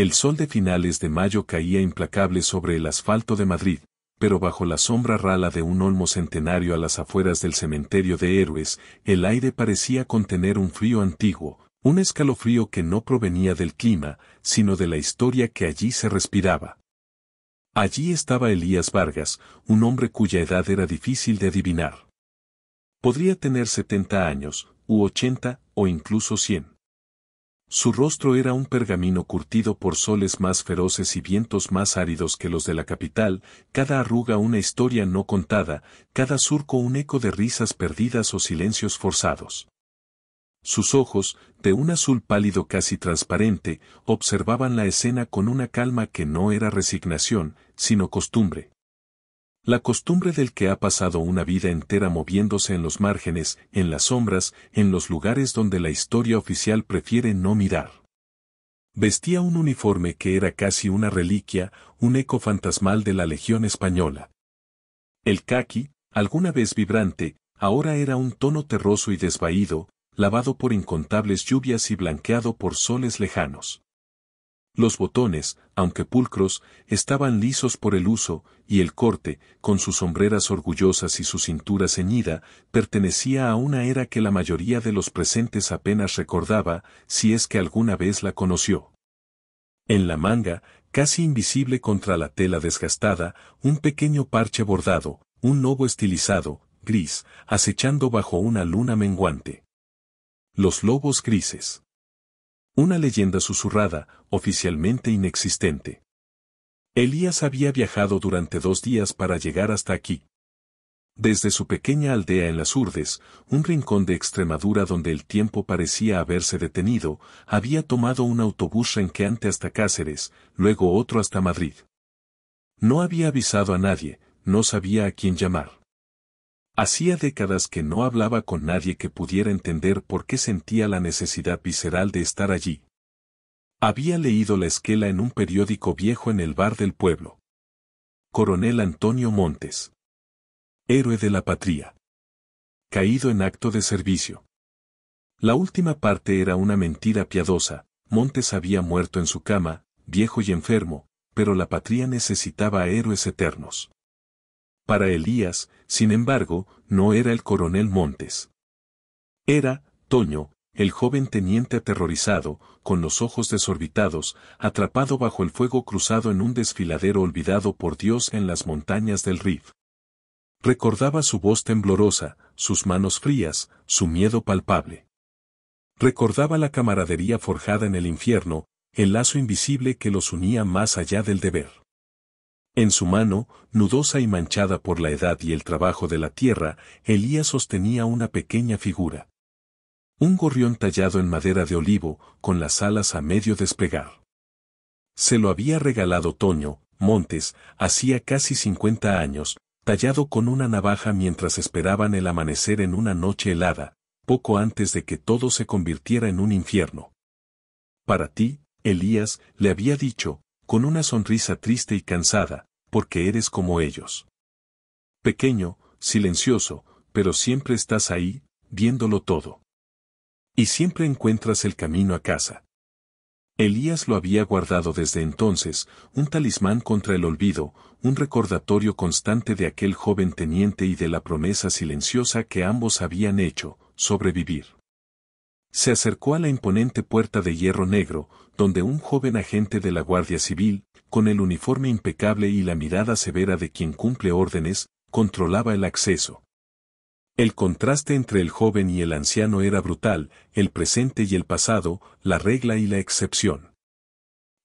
El sol de finales de mayo caía implacable sobre el asfalto de Madrid, pero bajo la sombra rala de un olmo centenario a las afueras del cementerio de héroes, el aire parecía contener un frío antiguo, un escalofrío que no provenía del clima, sino de la historia que allí se respiraba. Allí estaba Elías Vargas, un hombre cuya edad era difícil de adivinar. Podría tener 70 años, u 80, o incluso 100. Su rostro era un pergamino curtido por soles más feroces y vientos más áridos que los de la capital, cada arruga una historia no contada, cada surco un eco de risas perdidas o silencios forzados. Sus ojos, de un azul pálido casi transparente, observaban la escena con una calma que no era resignación, sino costumbre. La costumbre del que ha pasado una vida entera moviéndose en los márgenes, en las sombras, en los lugares donde la historia oficial prefiere no mirar. Vestía un uniforme que era casi una reliquia, un eco fantasmal de la Legión Española. El caqui, alguna vez vibrante, ahora era un tono terroso y desvaído, lavado por incontables lluvias y blanqueado por soles lejanos. Los botones, aunque pulcros, estaban lisos por el uso, y el corte, con sus sombreras orgullosas y su cintura ceñida, pertenecía a una era que la mayoría de los presentes apenas recordaba, si es que alguna vez la conoció. En la manga, casi invisible contra la tela desgastada, un pequeño parche bordado, un lobo estilizado, gris, acechando bajo una luna menguante. Los lobos grises. Una leyenda susurrada, oficialmente inexistente. Elías había viajado durante 2 días para llegar hasta aquí. Desde su pequeña aldea en las Urdes, un rincón de Extremadura donde el tiempo parecía haberse detenido, había tomado un autobús renqueante hasta Cáceres, luego otro hasta Madrid. No había avisado a nadie, no sabía a quién llamar. Hacía décadas que no hablaba con nadie que pudiera entender por qué sentía la necesidad visceral de estar allí. Había leído la esquela en un periódico viejo en el bar del pueblo. Coronel Antonio Montes. Héroe de la patria. Caído en acto de servicio. La última parte era una mentira piadosa. Montes había muerto en su cama, viejo y enfermo, pero la patria necesitaba héroes eternos. Para Elías, sin embargo, no era el coronel Montes. Era, Toño, el joven teniente aterrorizado, con los ojos desorbitados, atrapado bajo el fuego cruzado en un desfiladero olvidado por Dios en las montañas del Rif. Recordaba su voz temblorosa, sus manos frías, su miedo palpable. Recordaba la camaradería forjada en el infierno, el lazo invisible que los unía más allá del deber. En su mano, nudosa y manchada por la edad y el trabajo de la tierra, Elías sostenía una pequeña figura. Un gorrión tallado en madera de olivo, con las alas a medio despegar. Se lo había regalado Toño, Montes, hacía casi 50 años, tallado con una navaja mientras esperaban el amanecer en una noche helada, poco antes de que todo se convirtiera en un infierno. Para ti, Elías, le había dicho, con una sonrisa triste y cansada, porque eres como ellos. Pequeño, silencioso, pero siempre estás ahí, viéndolo todo. Y siempre encuentras el camino a casa. Elías lo había guardado desde entonces, un talismán contra el olvido, un recordatorio constante de aquel joven teniente y de la promesa silenciosa que ambos habían hecho, sobrevivir. Se acercó a la imponente puerta de hierro negro, donde un joven agente de la Guardia Civil, con el uniforme impecable y la mirada severa de quien cumple órdenes, controlaba el acceso. El contraste entre el joven y el anciano era brutal, el presente y el pasado, la regla y la excepción.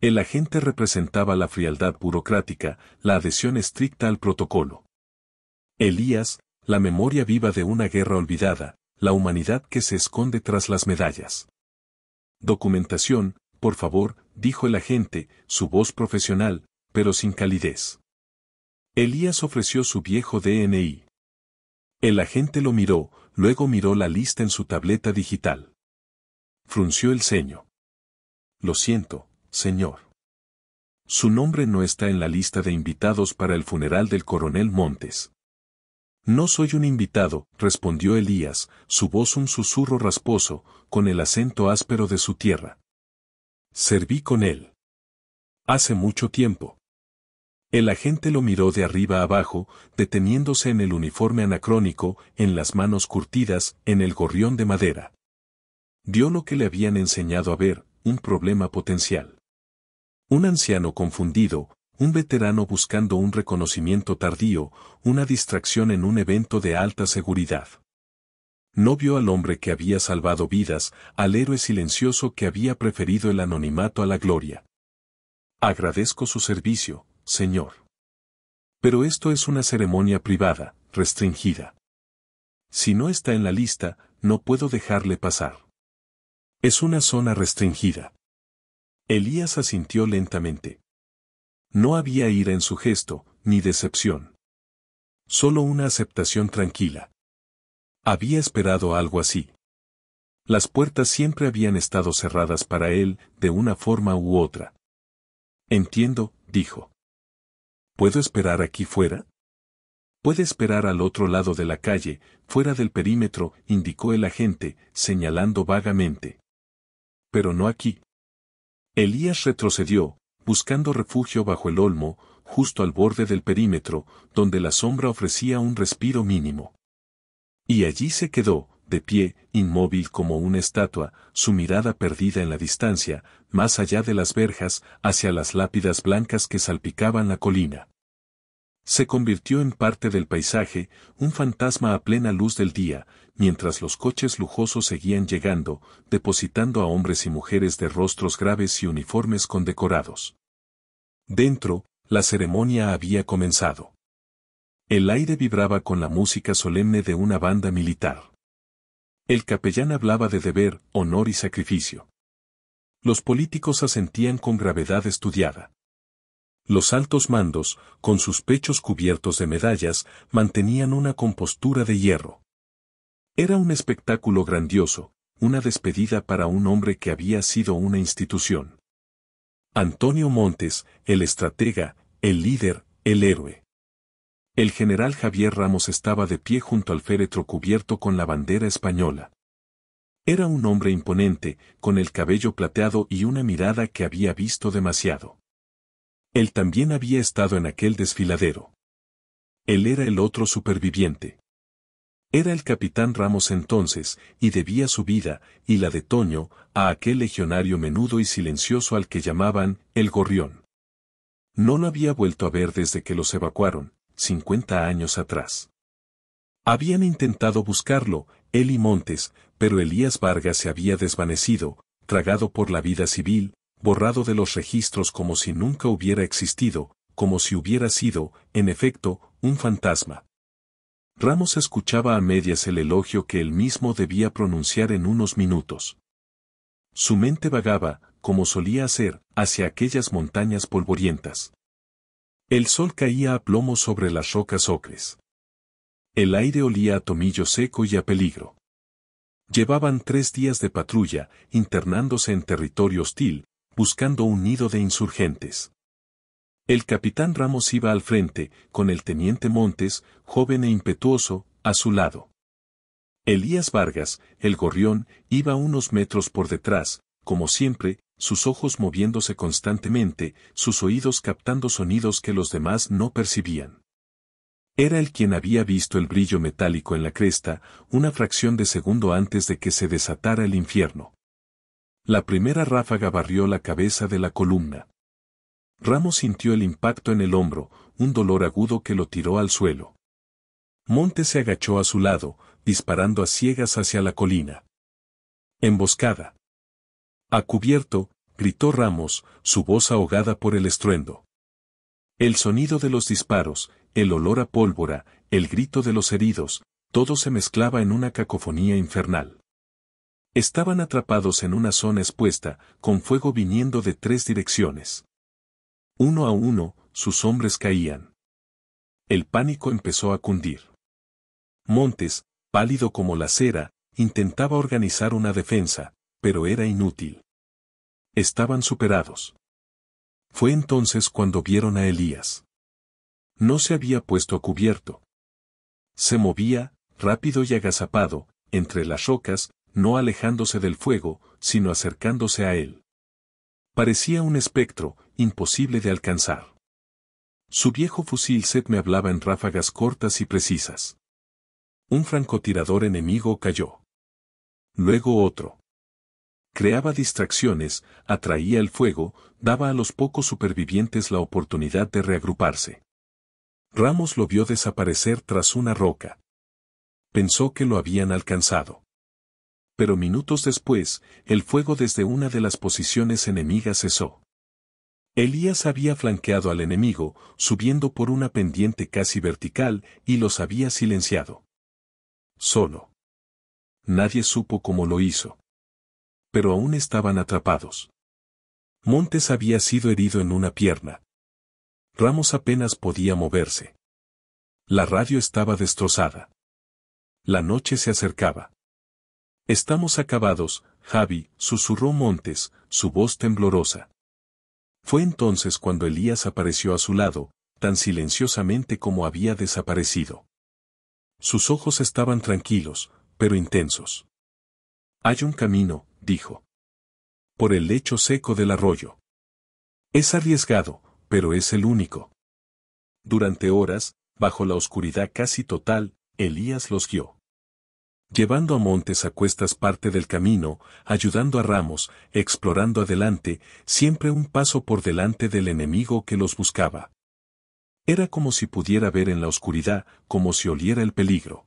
El agente representaba la frialdad burocrática, la adhesión estricta al protocolo. Elías, la memoria viva de una guerra olvidada, la humanidad que se esconde tras las medallas. Documentación, por favor, dijo el agente, su voz profesional, pero sin calidez. Elías ofreció su viejo DNI. El agente lo miró, luego miró la lista en su tableta digital. Frunció el ceño. Lo siento, señor. Su nombre no está en la lista de invitados para el funeral del coronel Montes. No soy un invitado, respondió Elías, su voz un susurro rasposo, con el acento áspero de su tierra. Serví con él. Hace mucho tiempo. El agente lo miró de arriba abajo, deteniéndose en el uniforme anacrónico, en las manos curtidas, en el gorrión de madera. Vio lo que le habían enseñado a ver, un problema potencial. Un anciano confundido, un veterano buscando un reconocimiento tardío, una distracción en un evento de alta seguridad. No vio al hombre que había salvado vidas, al héroe silencioso que había preferido el anonimato a la gloria. Agradezco su servicio, señor. Pero esto es una ceremonia privada, restringida. Si no está en la lista, no puedo dejarle pasar. Es una zona restringida. Elías asintió lentamente. No había ira en su gesto, ni decepción. Solo una aceptación tranquila. Había esperado algo así. Las puertas siempre habían estado cerradas para él, de una forma u otra. Entiendo, dijo. ¿Puedo esperar aquí fuera? Puede esperar al otro lado de la calle, fuera del perímetro, indicó el agente, señalando vagamente. Pero no aquí. Elías retrocedió, buscando refugio bajo el olmo, justo al borde del perímetro, donde la sombra ofrecía un respiro mínimo. Y allí se quedó, de pie, inmóvil como una estatua, su mirada perdida en la distancia, más allá de las verjas, hacia las lápidas blancas que salpicaban la colina. Se convirtió en parte del paisaje, un fantasma a plena luz del día, mientras los coches lujosos seguían llegando, depositando a hombres y mujeres de rostros graves y uniformes condecorados. Dentro, la ceremonia había comenzado. El aire vibraba con la música solemne de una banda militar. El capellán hablaba de deber, honor y sacrificio. Los políticos asentían con gravedad estudiada. Los altos mandos, con sus pechos cubiertos de medallas, mantenían una compostura de hierro. Era un espectáculo grandioso, una despedida para un hombre que había sido una institución. Antonio Montes, el estratega, el líder, el héroe. El general Javier Ramos estaba de pie junto al féretro cubierto con la bandera española. Era un hombre imponente, con el cabello plateado y una mirada que había visto demasiado. Él también había estado en aquel desfiladero. Él era el otro superviviente. Era el capitán Ramos entonces, y debía su vida, y la de Toño, a aquel legionario menudo y silencioso al que llamaban el Gorrión. No lo había vuelto a ver desde que los evacuaron, 50 años atrás. Habían intentado buscarlo, él y Montes, pero Elías Vargas se había desvanecido, tragado por la vida civil, borrado de los registros como si nunca hubiera existido, como si hubiera sido, en efecto, un fantasma. Ramos escuchaba a medias el elogio que él mismo debía pronunciar en unos minutos. Su mente vagaba, como solía hacer, hacia aquellas montañas polvorientas. El sol caía a plomo sobre las rocas ocres. El aire olía a tomillo seco y a peligro. Llevaban 3 días de patrulla, internándose en territorio hostil, buscando un nido de insurgentes. El capitán Ramos iba al frente, con el teniente Montes, joven e impetuoso, a su lado. Elías Vargas, el gorrión, iba unos metros por detrás, como siempre, sus ojos moviéndose constantemente, sus oídos captando sonidos que los demás no percibían. Era él quien había visto el brillo metálico en la cresta, una fracción de segundo antes de que se desatara el infierno. La primera ráfaga barrió la cabeza de la columna. Ramos sintió el impacto en el hombro, un dolor agudo que lo tiró al suelo. Montes se agachó a su lado, disparando a ciegas hacia la colina. Emboscada. A cubierto, gritó Ramos, su voz ahogada por el estruendo. El sonido de los disparos, el olor a pólvora, el grito de los heridos, todo se mezclaba en una cacofonía infernal. Estaban atrapados en una zona expuesta, con fuego viniendo de 3 direcciones. Uno a uno, sus hombres caían. El pánico empezó a cundir. Montes, pálido como la cera, intentaba organizar una defensa, pero era inútil. Estaban superados. Fue entonces cuando vieron a Elías. No se había puesto a cubierto. Se movía, rápido y agazapado, entre las rocas, no alejándose del fuego, sino acercándose a él. Parecía un espectro, imposible de alcanzar. Su viejo fusil Set me hablaba en ráfagas cortas y precisas. Un francotirador enemigo cayó. Luego otro. Creaba distracciones, atraía el fuego, daba a los pocos supervivientes la oportunidad de reagruparse. Ramos lo vio desaparecer tras una roca. Pensó que lo habían alcanzado. Pero minutos después, el fuego desde una de las posiciones enemigas cesó. Elías había flanqueado al enemigo, subiendo por una pendiente casi vertical, y los había silenciado. Solo. Nadie supo cómo lo hizo. Pero aún estaban atrapados. Montes había sido herido en una pierna. Ramos apenas podía moverse. La radio estaba destrozada. La noche se acercaba. Estamos acabados, Javi, susurró Montes, su voz temblorosa. Fue entonces cuando Elías apareció a su lado, tan silenciosamente como había desaparecido. Sus ojos estaban tranquilos, pero intensos. Hay un camino, dijo. Por el lecho seco del arroyo. Es arriesgado, pero es el único. Durante horas, bajo la oscuridad casi total, Elías los guió. Llevando a Montes a cuestas parte del camino, ayudando a Ramos, explorando adelante, siempre un paso por delante del enemigo que los buscaba. Era como si pudiera ver en la oscuridad, como si oliera el peligro.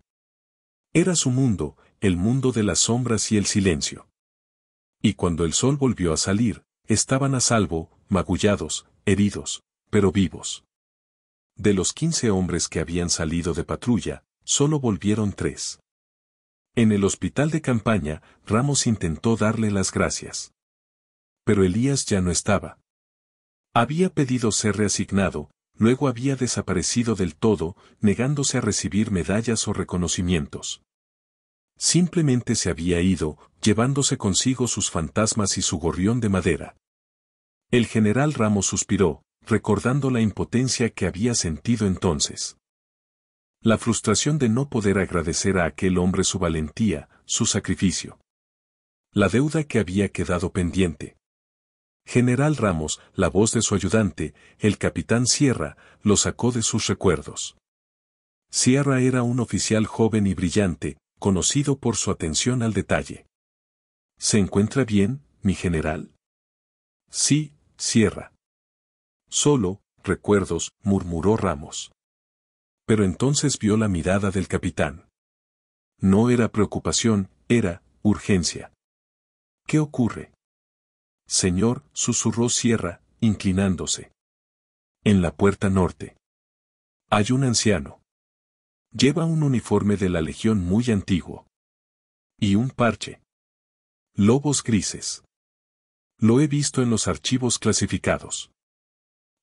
Era su mundo, el mundo de las sombras y el silencio. Y cuando el sol volvió a salir, estaban a salvo, magullados, heridos, pero vivos. De los 15 hombres que habían salido de patrulla, solo volvieron 3. En el hospital de campaña, Ramos intentó darle las gracias. Pero Elías ya no estaba. Había pedido ser reasignado, luego había desaparecido del todo, negándose a recibir medallas o reconocimientos. Simplemente se había ido, llevándose consigo sus fantasmas y su gorrión de madera. El general Ramos suspiró, recordando la impotencia que había sentido entonces. La frustración de no poder agradecer a aquel hombre su valentía, su sacrificio. La deuda que había quedado pendiente. General Ramos, la voz de su ayudante, el capitán Sierra, lo sacó de sus recuerdos. Sierra era un oficial joven y brillante, conocido por su atención al detalle. ¿Se encuentra bien, mi general? Sí, Sierra. Solo, recuerdos, murmuró Ramos. Pero entonces vio la mirada del capitán. No era preocupación, era urgencia. ¿Qué ocurre? Señor, susurró Sierra, inclinándose. En la puerta norte. Hay un anciano. Lleva un uniforme de la Legión muy antiguo. Y un parche. Lobos grises. Lo he visto en los archivos clasificados.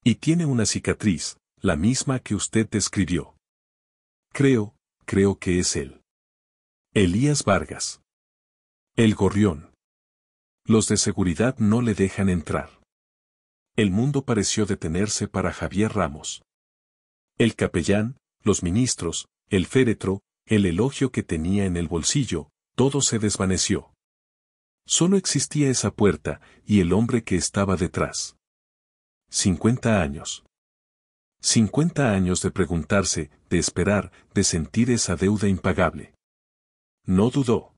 Y tiene una cicatriz, la misma que usted describió. Creo que es él. Elías Vargas. El gorrión. Los de seguridad no le dejan entrar. El mundo pareció detenerse para Javier Ramos. El capellán, los ministros, el féretro, el elogio que tenía en el bolsillo, todo se desvaneció. Solo existía esa puerta, y el hombre que estaba detrás. 50 años. 50 años de preguntarse, de esperar, de sentir esa deuda impagable. No dudó.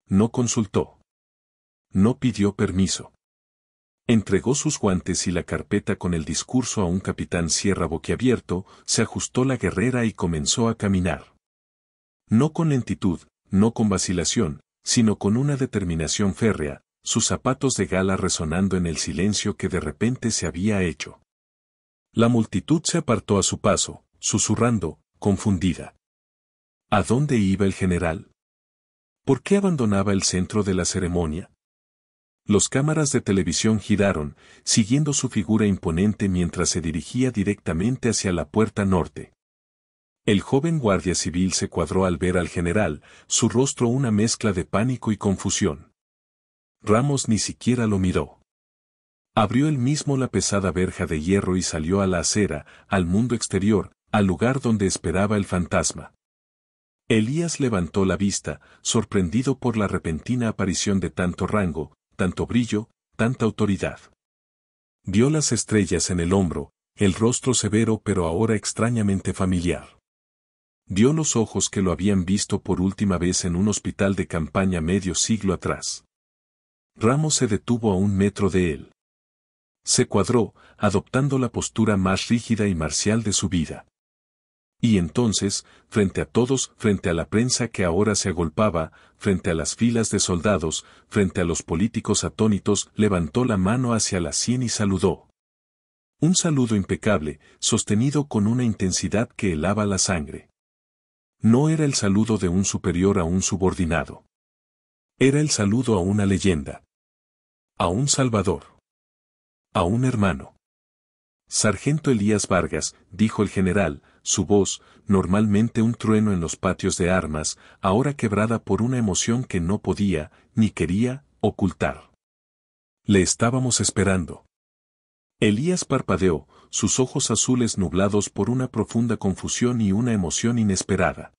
No consultó. No pidió permiso. Entregó sus guantes y la carpeta con el discurso a un capitán Sierra boquiabierto, se ajustó la guerrera y comenzó a caminar. No con lentitud, no con vacilación, sino con una determinación férrea, sus zapatos de gala resonando en el silencio que de repente se había hecho. La multitud se apartó a su paso, susurrando, confundida. ¿A dónde iba el general? ¿Por qué abandonaba el centro de la ceremonia? Los cámaras de televisión giraron, siguiendo su figura imponente mientras se dirigía directamente hacia la puerta norte. El joven guardia civil se cuadró al ver al general, su rostro una mezcla de pánico y confusión. Ramos ni siquiera lo miró. Abrió él mismo la pesada verja de hierro y salió a la acera, al mundo exterior, al lugar donde esperaba el fantasma. Elías levantó la vista, sorprendido por la repentina aparición de tanto rango, tanto brillo, tanta autoridad. Vio las estrellas en el hombro, el rostro severo pero ahora extrañamente familiar. Vio los ojos que lo habían visto por última vez en un hospital de campaña medio siglo atrás. Ramos se detuvo a 1 metro de él. Se cuadró, adoptando la postura más rígida y marcial de su vida. Y entonces, frente a todos, frente a la prensa que ahora se agolpaba, frente a las filas de soldados, frente a los políticos atónitos, levantó la mano hacia la sien y saludó. Un saludo impecable, sostenido con una intensidad que helaba la sangre. No era el saludo de un superior a un subordinado. Era el saludo a una leyenda. A un salvador. A un hermano. Sargento Elías Vargas, dijo el general, su voz, normalmente un trueno en los patios de armas, ahora quebrada por una emoción que no podía, ni quería, ocultar. Le estábamos esperando. Elías parpadeó, sus ojos azules nublados por una profunda confusión y una emoción inesperada.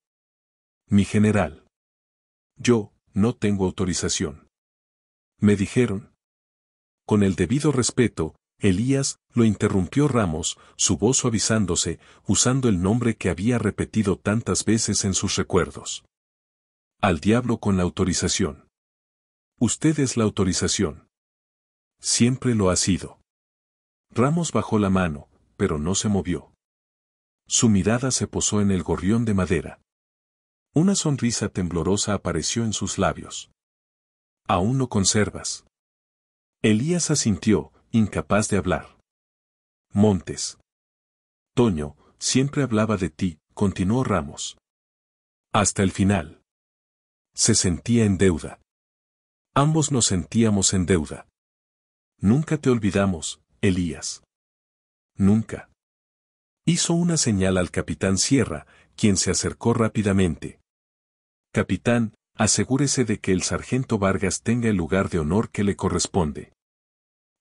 Mi general. Yo, no tengo autorización. Me dijeron. Con el debido respeto, Elías, lo interrumpió Ramos, su voz suavizándose, usando el nombre que había repetido tantas veces en sus recuerdos. Al diablo con la autorización. Usted es la autorización. Siempre lo ha sido. Ramos bajó la mano, pero no se movió. Su mirada se posó en el gorrión de madera. Una sonrisa temblorosa apareció en sus labios. ¿Aún lo conservas? Elías asintió, incapaz de hablar. Montes. Toño, siempre hablaba de ti, continuó Ramos. Hasta el final. Se sentía en deuda. Ambos nos sentíamos en deuda. Nunca te olvidamos, Elías. Nunca. Hizo una señal al capitán Sierra, quien se acercó rápidamente. Capitán, asegúrese de que el sargento Vargas tenga el lugar de honor que le corresponde.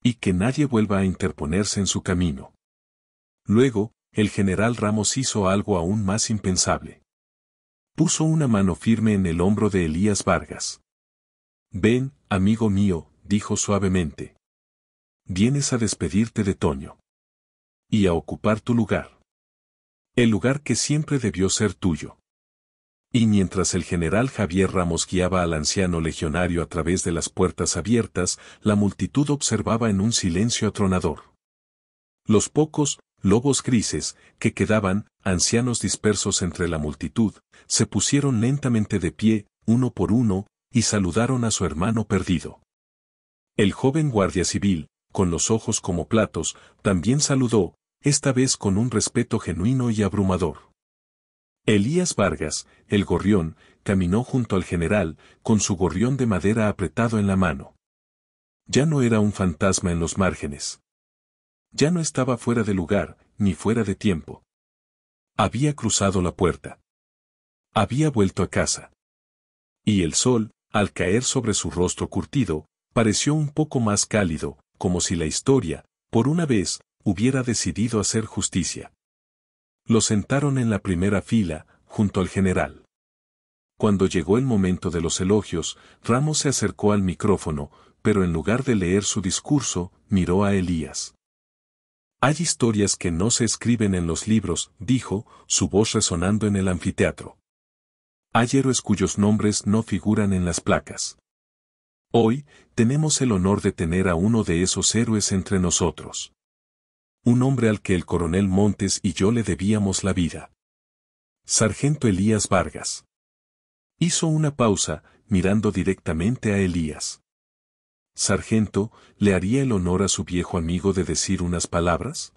Y que nadie vuelva a interponerse en su camino. Luego, el general Ramos hizo algo aún más impensable. Puso una mano firme en el hombro de Elías Vargas. Ven, amigo mío, dijo suavemente. Vienes a despedirte de Toño. Y a ocupar tu lugar. El lugar que siempre debió ser tuyo. Y mientras el general Javier Ramos guiaba al anciano legionario a través de las puertas abiertas, la multitud observaba en un silencio atronador. Los pocos, lobos grises, que quedaban, ancianos dispersos entre la multitud, se pusieron lentamente de pie, uno por uno, y saludaron a su hermano perdido. El joven guardia civil, con los ojos como platos, también saludó, esta vez con un respeto genuino y abrumador. Elías Vargas, el gorrión, caminó junto al general, con su gorrión de madera apretado en la mano. Ya no era un fantasma en los márgenes. Ya no estaba fuera de lugar, ni fuera de tiempo. Había cruzado la puerta. Había vuelto a casa. Y el sol, al caer sobre su rostro curtido, pareció un poco más cálido, como si la historia, por una vez, hubiera decidido hacer justicia. Lo sentaron en la primera fila, junto al general. Cuando llegó el momento de los elogios, Ramos se acercó al micrófono, pero en lugar de leer su discurso, miró a Elías. Hay historias que no se escriben en los libros, dijo, su voz resonando en el anfiteatro. Hay héroes cuyos nombres no figuran en las placas. Hoy, tenemos el honor de tener a uno de esos héroes entre nosotros. Un hombre al que el coronel Montes y yo le debíamos la vida. Sargento Elías Vargas. Hizo una pausa, mirando directamente a Elías. Sargento, ¿le haría el honor a su viejo amigo de decir unas palabras?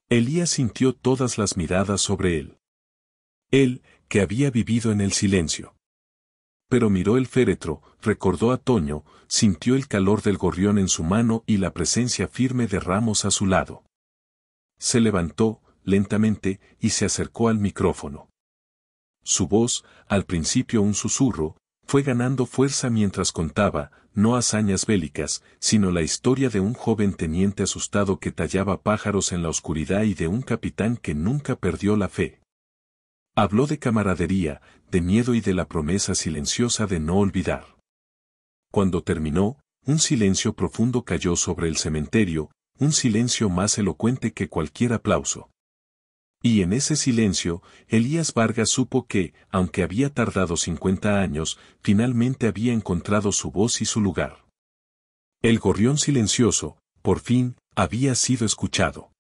Elías sintió todas las miradas sobre él. Él, que había vivido en el silencio. Pero miró el féretro, recordó a Toño, sintió el calor del gorrión en su mano y la presencia firme de Ramos a su lado. Se levantó, lentamente, y se acercó al micrófono. Su voz, al principio un susurro, fue ganando fuerza mientras contaba, no hazañas bélicas, sino la historia de un joven teniente asustado que tallaba pájaros en la oscuridad y de un capitán que nunca perdió la fe. Habló de camaradería, de miedo y de la promesa silenciosa de no olvidar. Cuando terminó, un silencio profundo cayó sobre el cementerio, un silencio más elocuente que cualquier aplauso. Y en ese silencio, Elías Vargas supo que, aunque había tardado 50 años, finalmente había encontrado su voz y su lugar. El gorrión silencioso, por fin, había sido escuchado.